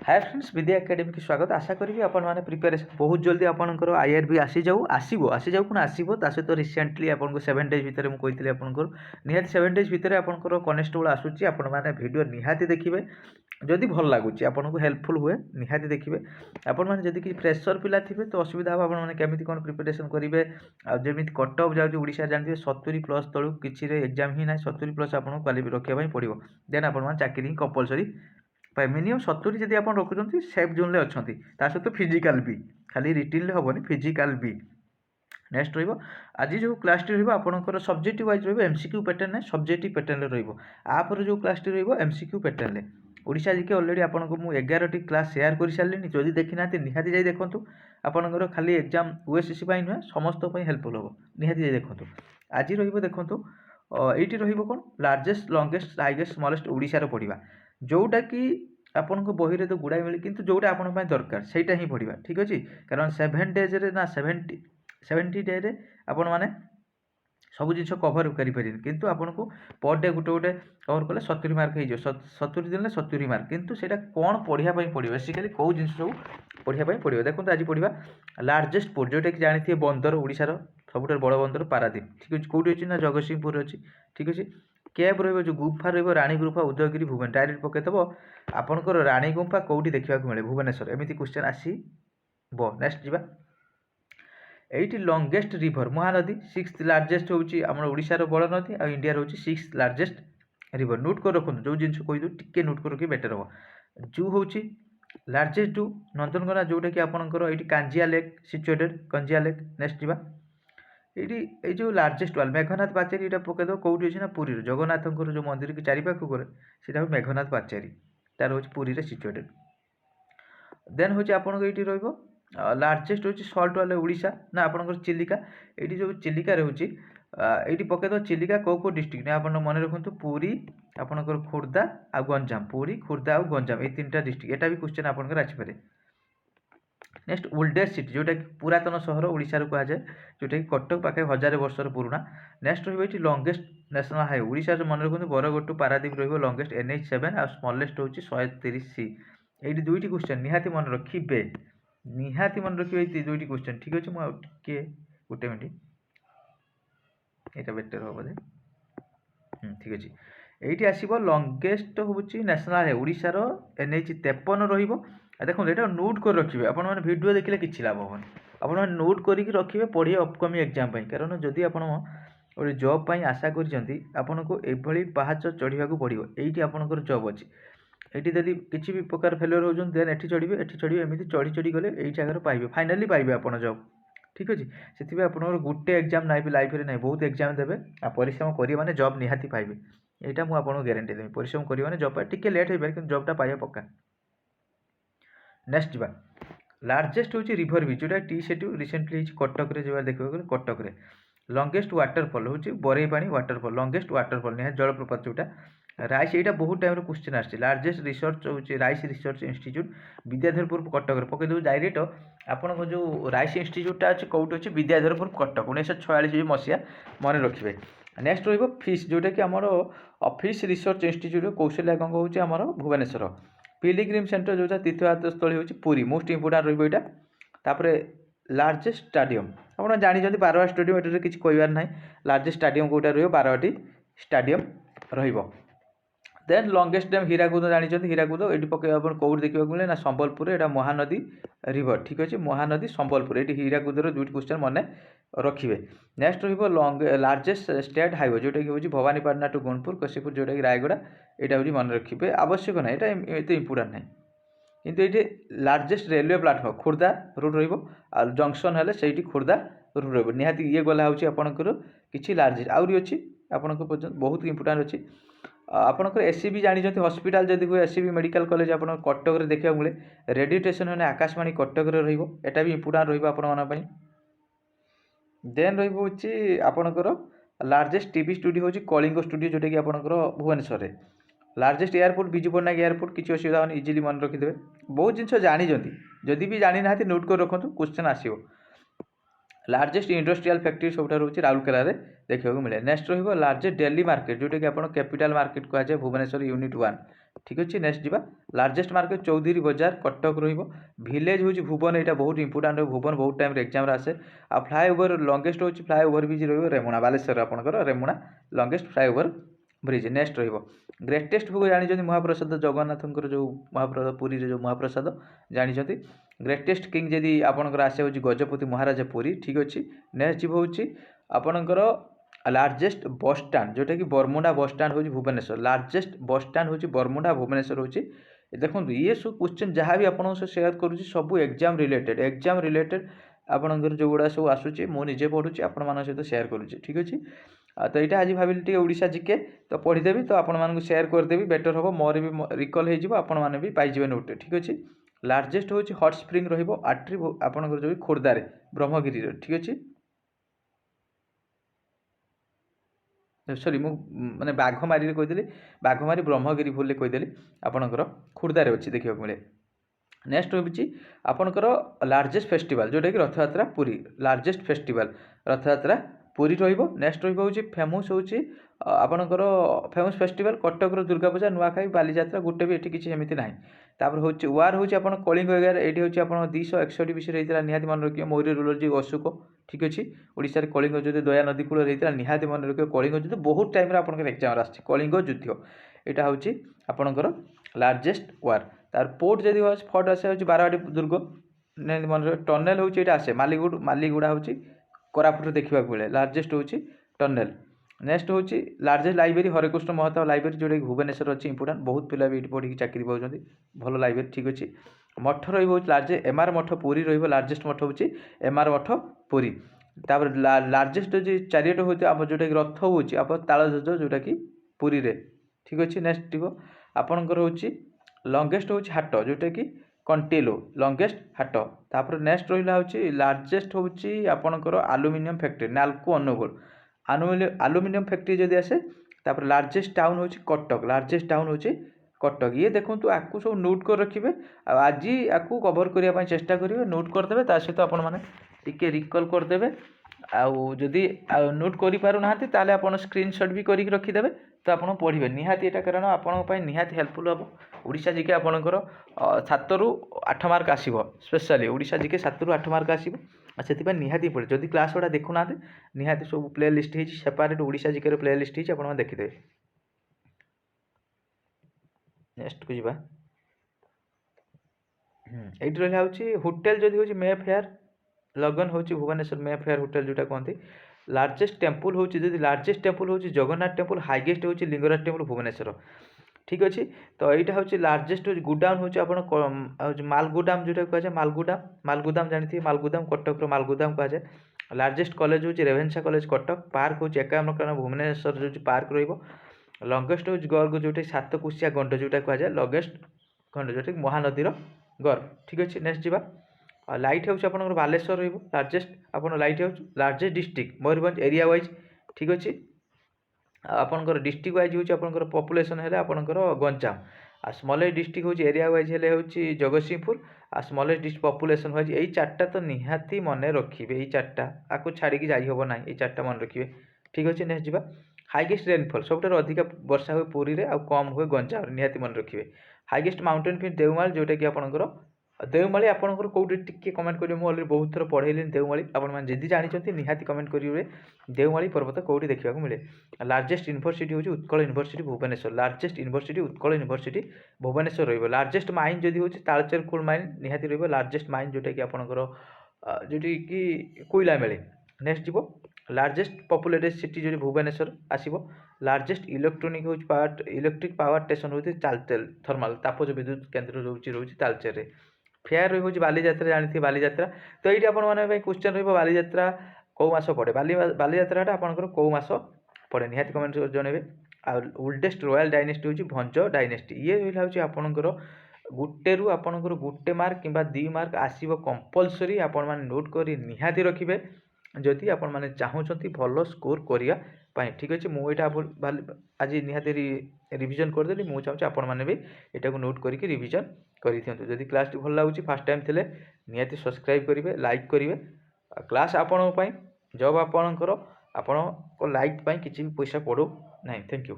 Hi friends विद्या academy की स्वागत आशा करी आपण मैंने प्रिपेरेसन बहुत जल्दी आपंकर आईआरबी आसी जाऊ पुणी आसो सहित रिसेंटली आपको 7 डेज भितर मुझे आपंकर निहाती 7 डेज भितर आपंकर कनेस्टेबल आसूची आपण मैंने वीडियो निहाती देखिए जदि भल लगुच आपको हेल्पफुल हुए निहाती देखिए आपण मैंने जदि किसी फ्रेशर पिला थे तो असुविधा हम आपने केमी कौन प्रिपेरेसन करेंगे जमी कट अफ जाऊँगी जानते 70 प्लस तलू किसी एग्जाम ही ना 70 प्लस आपको क्वालिफाई रखापी पड़ो देन आप चाकरी कंपलसरी मिनिमम 70 जब आप रखुच्च सेफ जोन अच्छा सहित फिजिकाल भी खाली रिटिन हेनी फिजिकाल भी नेक्स्ट आज जो क्लास टी रहा सब्जेक्टिव वाइज एमसीक्यू पैटर्न ना सब्जेक्टिव पैटर्न रपर जो क्लास टी MCQ pattern Odisha G K already आपको मुझे 11टी क्लास शेयर कर सारे जदि देखी ना निहाती जाई देखूँ आपंकर खाली एग्जाम ओएसएससी नुहे समस्त हेल्पफुल हम निहाती जाई देखूँ आज देखूँ ये रन लार्जेस्ट लंगेस्ट हाइएस्ट स्मॉलेस्ट ओडिशार पढ़ा जोटा कि आपन को बही रे तो गुड़ाई मिले किंतु जोटा आपन पाई दरकार सेटा ही पढ़ा ठीक अच्छे कारण 7 डेज रे ना 70 डे रे आपन माने सब जिन कभर करें किंतु आपन को पर डे गोटे गोटे कवर कले 70 मार्क हो 70 दिन 70 मार्क किंतु सेटा कौन पढ़ाई पड़ो बेसिकली कौ जिन सब पढ़ाई पड़ो देखो आज पढ़ा लार्जेस्ट पोर्ट जोटा कि जानी बंदर ओडिशार सबुठ बड़ बंदर पारादीप ठीक अच्छे कौटी अच्छी ना जगतसिंहपुर अच्छी ठीक अच्छे केब रो गुफा राणी गुफा उदयगिरी भुवन डायरेक्ट पकईदेव आपंकर राणी गुफा कौटी देखा मिले भुवनेश्वर एमती क्वेश्चन आसब नेक्स्ट जा ये longest river Mahanadi 6th largest होशार बड़ नदी आ इंडिया हूँ 6th लार्जेस्ट रिभर नोट कर रखुद जो जिन कहीदू टे नोट कर रखिए बेटर हम जू हूँ लार्जेस्ट जू नंदनगना जोटा कि आपंकर ये Kanjia lake situated Kanjia lake next जा ये जो लार्जेस्ट वाल मेघनाथ पाचेरी ये पकईदेव कौटी अच्छे ना पुरी जगन्नाथ जो मंदिर की चारिपाख करे मेघनाथ पाचेरी तार हूँ पुरी सिचुएटेड देन हूँ आपन ये लार्जेस्ट हूँ सल्ट वाले ओडिशा ना आपंकर चिलिका ये जो चिलिका रोचे ये पकईदेव चिलिका कौ डिस्ट्रिक्ट आप मन रखु पुरी आपंकर खोर्धा आ गंजाम पुरी खोर्धा और गंजाम ये 3टा डिस्ट्रिक्ट एटा भी क्वेश्चन आपंकर आसपे नेक्स्ट ओल्डेस्ट सिटी जोटा कि पुरातन सहर ओडिशार कहुए जोटा कि कटक पाखे 1000 वर्षर पुराना नेक्स्ट रही लंगेस्ट नेशनल हाईवे ओडिशा मन रखु Bargarh to Paradip longest NH7 आ स्मॉलेस्ट हूँ 130C ये दुईटी क्वेश्चन निहाती मन रखिए ये दुईटी क्वेश्चन ठीक अच्छे मुझे गोटे मिनट यहाँ बेटर हम बोधे ठीक अच्छे ये आसब लंगेस्ट हूँ नेशनल हाईवे ओडिशार NH53 रही देखो ये नोट कर रखिए आप वीडियो देखिले किसी लाभ हेनी आप नोट करके रखिए पढ़िए अपकमिंग एग्जाम कारण जदि आप गोटे जॉब आशा करपन को ये पाहाच चढ़ा पड़ो ये आपंकर जॉब अच्छी ये जब किसी भी प्रकार फेल्योर हो देन ये चढ़े एमती चढ़ी चढ़ी गले ये जगह पाइबे फाइनाली पाइबे आप जॉब ठीक अच्छे से आप गोटे एग्जाम ना लाइफ में ना बहुत एग्जाम देवे आ परिश्रम करेंगे मैंने जॉब निहाती पाइबे यहाँ मुझे आपको गारंटी देवी परिश्रम करेंगे मैंने जॉब टी लेट हो पाए कि जॉबटा पाइबा पक्का नेक्स्ट जा लार्जेस्ट हूँ रिभर बीच जोटा टी सेटू रिसेंटली कटक जो देखा कटक लंगेस्ट वाटरफल हूँ बरईपाणी वाटरफल लंगेस्ट वाटरफल निहाती जलप्रपात जोटा राइस यहाँ बहुत टाइम क्वेश्चन आसे लार्जेस्ट रिसर्च हूँ rice research institute Vidyadharpur Cuttack पकईदेव डायरेक्ट आपन जो राइस इंस्टीट्यूटा अच्छे कौटी अच्छे विद्याधरपुर कटक 1946 मसीहा मन रखिए नेक्स्ट फिश जोटा कि आमर फिश रिसर्च इंस्टीट्यूट कौशल्या गंग हूँ आमर भुवनेश्वर पिलग्रिम सेंटर जो तीर्थयात्रस्थली हूँ पुरी मोस्ट इंपोर्टाट रही लार्जेस्ट स्टाडियम आप जानते बारवाटी स्टाडियम ये किसी कहबार ना लार्जेस्ट स्टाडियम कौटा रही Barabati stadium then longest dam Hirakud जानते हीराकुद ये पकड़ आप कौट देखा मिले ना संबलपुर यहाँ महानदी रिवर ठीक अच्छे महानदी संबलपुर ये हीराकुदर दुईट क्वेश्चन मन रखिए नेक्स्ट लार्जेस्ट स्टेट हाईवे जोटा कि हूँ भवानीपाटना टू गुणपुर कशीपुर जोटा कि रायगड़ा यहाँ हूँ मन रखिए आवश्यक ना यहाँ एत इंपोर्टाट ना किंतु ये largest railway platform Khordha road junction है से खोर्धा रोड रहाती ये गला हूँ आपंकर किसी लार्जेस्ट आहरी अच्छी आपण बहुत इंपोर्टाट अच्छी आपंकर एससीबी जानते हस्पिटाल जब हुए एससीबी मेडिकल कॉलेज आप कटक देखा मिले रेडियो स्टेशन मैंने आकाशवाणी कटक रहा भी इंपोर्टाट रही देन रही आपंकर लार्जेस्ट टीवी स्टूडियो हूँ कलिंग स्टूडियो जोटा कि आपंकर Bhubaneswar largest airport Biju Patnaik airport किसी असुविधा होनी इजिली मन रखिदे बहुत जिन जानी जदि भी जानी ना नोट कर रखु क्वेश्चन आसो लार्जेस्ट इंडस्ट्रियल फैक्ट्री सब रोचे राउरकेला देखा मिले। नेक्स्ट रही लार्जेस्ट डेली मार्केट जोटा कि आप कैपिटल मार्केट कहुए भुवनेश्वर यूनिट 1। ठीक अच्छे। नेक्स्ट जी लार्जेस्ट मार्केट चौधरी बजार कटक रिलेज हूँ भुवन। यहाँ बहुत इंपोर्टाट भुवन बहुत टाइम एग्जाम आसे। आ फ्लाएओवर लंगेस्ट हूँ फ्लाएओवर ब्रिज रेमुणा बालेश्वर आपंकर Remuna longest flyover bridge. Next greatest bhog जानते महाप्रसाद जगन्नाथ जो महाप्रसाद पुरी जो महाप्रसाद जानते। ग्रेटेस्ट किंग जदि आपंकर आसे हूँ गजपति महाराजा पुरी। ठीक अच्छे। नेक्स्ट जी हूँ आपणकर लार्जेस्ट बस स्टाण्ड जोटा कि बरमुंडा बस स्टाण्ड हूँ भुवनेश्वर। लार्जेस्ट बस स्टाण्ड हूँ बरमुंडा भुवनेश्वर हूँ। देखो ये सब क्वेश्चन जहाँ भी आपको सेयार करुँच सब एग्जाम रिलेटेड आपंकर जो गुड़ा सब आसूँ मुझे पढ़ुची आपण मान सहित सेयार करुँचे। ठीक अच्छे। तो यहाँ आज भाविली टे ओडिशा जीके तो पढ़ीदेवी तो आपण मानक सेयार करदेवी बेटर हम मोर भी रिकल हो आपण भी पाइबे नोट। ठीक अच्छे। लार्जेस्ट हूँ हट स्प्रिंग रट्री आपंकर जो खोर्धार ब्रह्मगिरी। ठीक अच्छे। सॉरी मैंने बाघमारी कहीदेली बाघमारी ब्रह्मगिरी भूल कहीदेली आपंकर खोर्धार अच्छी देखा मिले। नेक्स्ट हूँ आपंकर लार्जेस्ट फेस्टिवल जोटा कि Rath Yatra Puri. Largest festival Rath Yatra Puri next हूँ फेमस हूँ आपंकर फेमस फेस्टिवल कटक दुर्गा पूजा नुआखाई बालीजात्रा गोटे भी ये किसी सेमती ना। तापर हूँ वार हूँ आप कलिंग एगार ये हूँ आप 261 विषय होता निहाती मन रखिए मौर्य रूलर जी अशोक। ठीक अच्छे। ओडिशा रे कलिंग युद्ध दया नदी कूल होता निहाती मन रखिए कलिंग युद्ध बहुत टाइम आप एग्जाम आस कलिंग युद्ध यहाँ हूँ आपंकर लार्जेस्ट वार। तार पोर्ट जदि फर्ट आसे बारवाटी दुर्ग मन टनेल हूँ ये आसे मालीगुड़ा हूँ कोरापुट देखा मिले लार्जेस्ट हूँ टनेल। नेक्स्ट हूँ largest library Harekrushna Mahtab library जोटा कि भुवनेश्वर अच्छी इंपोर्टाट बहुत पिला भी पढ़ी चाकरी पाँच भल लाइब्रेरी। ठीक अच्छे। मठ लार्जेस्ट एमआर मठ पुरी लार्जेस्ट मठ हूँ एमआर मठ पुरी। तापर लार्जेस्ट जो चारिट हूँ आप जोटा कि रथ हूँ आप तालध्वज जोटा कि पुरी रे। ठीक अच्छे। नेक्स्ट आपणकर हूँ लंगेस्ट हूँ हाट जोटा कि कंटेलो लंगेस्ट हाट। तापर नेक्स्ट रहा हूँ लार्जेस्ट हूँ आपणकर aluminium factory NALCO Angul aluminium factory जदि आसे। तापर लार्जेस्ट टाउन हूँ कटक लार्जेस्ट टाउन हूँ कटक। ये देखो आपको सब नोट कर रखिए आज आपको कवर करने चेष्टा करेंगे नोट करदे सहित आप रिकल करदे। आदि नोट कर आप स्क्रीनशॉट भी करके रखिदे तो आप पढ़े निहाती यहाँ कारण आपंपाई निहाती हेल्पफुल हम। ओडिशा जीके आपंकर 7 ରୁ 8 मार्क आसो स्पेशली ओडिशा जीके 7 ରୁ 8 मार्क आसो से निहाती पड़े जदि क्लास गुड़ा देखुना निहाती सब प्ले लिस्ट हो separate Odisha GK play list हो देखिदे। नेक्स्ट को जीवा ये रहा हूँ होटेल जदि हूँ मे फेयर लगन हूँ भुवनेश्वर मे फेयर होटेल जोटा कहते। लार्जेस्ट टेम्पल हूँ जदि लार्जेस्ट टेम्पल हूँ जगन्नाथ टेम्पल हाइएस्ट हूँ लिंगराज टेम्पल भुवनेश्वर। ठीक अच्छे। तो यहाँ हूँ लार्जेस्ट हूँ गुडाउन हूँ आप मालगोदाम जोटा कहुए मालगोदाम जानते मालगोदाम कटक मालगोदाम कहुए। लार्जेस्ट कॉलेज हूँ रेभेन्सा कॉलेज कटक। पार्क हूँ एकावन कारण भुवनेश्वर जो पार्क लंगेस्ट हूँ गर्ग जोटा 7 गंड जोटा कहुए लंगेस्ट गंड जोटा महानदीर गर्भ। ठीक अच्छे। नेक्स्ट जी लाइट हाउस आप बालेश्वर लार्जेस्ट आप light house largest district Mayurbhanj area wise. ठीक अच्छे। आपंकर डिस्ट्रिक्ट वाइज हूँ आपंकर पपुलेसन है आपंकर गंजाम आ स्मलेस्ट डिस्ट्रिक्ट हूँ एरिया वाइज है हूँ जगतसिंहपुर आ स्मलेस्ट डिस्ट्रिक्ट पपुलेसन वाइज यही 4टा तो निहाती मन रखिए यही 4टा आपको छाड़ी जाइहब ना ये 4टा मन रखिए। ठीक अच्छे। नेक्स्ट जी हाइएस्ट रेनफॉल सब अधिक वर्षा हुए पुरी रे आ कम हुए गंजाम निहाती मन रखिए। हाइएस्ट माउंटेन पीक देवमाली जोटा कि आपंकर देवमाली आपंकर कौटी टिके कमेंट करेंगे मुझे अलरेडी बहुत थर पढ़ेली देवमाली आपड़ी जानते निहाती कमेंट करेंगे देवमाली पर्वत कौटी देखा मिले। लार्जेस्ट यूनिवर्सिटी हूँ Utkal university Bhubaneswar largest university Utkal university Bhubaneswar रही। लार्जेस्ट माइन जदि हूँ तालचेर कोल माइन निहाती रही लार्जेस्ट माइन जोटा कि आपंकर जोटी कि कोईला मिले। नेक्स्ट जीव लार्जेस्ट पपुलेटेड सिटी जो भुवनेश्वर आसो। लार्जेस्ट इलेक्ट्रोनिक हूँ पावर इलेक्ट्रिक पावर स्टेशन हूँ तालचेर थर्माल तापज विद्युत केन्द्र रोचे तालचेर। फेयर रही हूँ बालीजात्रा जानते बालीजात्रा। तो ये आपने क्वेश्चन रही कौ मास पड़े बालीजात्रा आपंकर कौ मास पड़े निहाती कमेंट जनइबे। ओल्डेस्ट रॉयल डायनेस्टी हूँ भंज डायनेस्टी ये रहा हूँ आपंकर गोटे रु आपंकर गोटे मार्क कि 2 मार्क आसो कंपलसरी आपण मैंने नोट कर निहाती रखिए जदि आपण मैंने चाहूँगी भल स्कोर करने। ठीक अच्छे। मुझे आज निहाती रिविजन करदेली मुझे चाहूँगी आपण मैंने भी यहाँ को नोट करके रिविजन कर दिखाँ। जदि क्लास भल लगुच फास्ट टाइम थे निहाती सब्सक्राइब करेंगे लाइक करेंगे क्लास आपण जॉब आपणकर लाइफ किसी भी पैसा पड़ो ना। Thank you.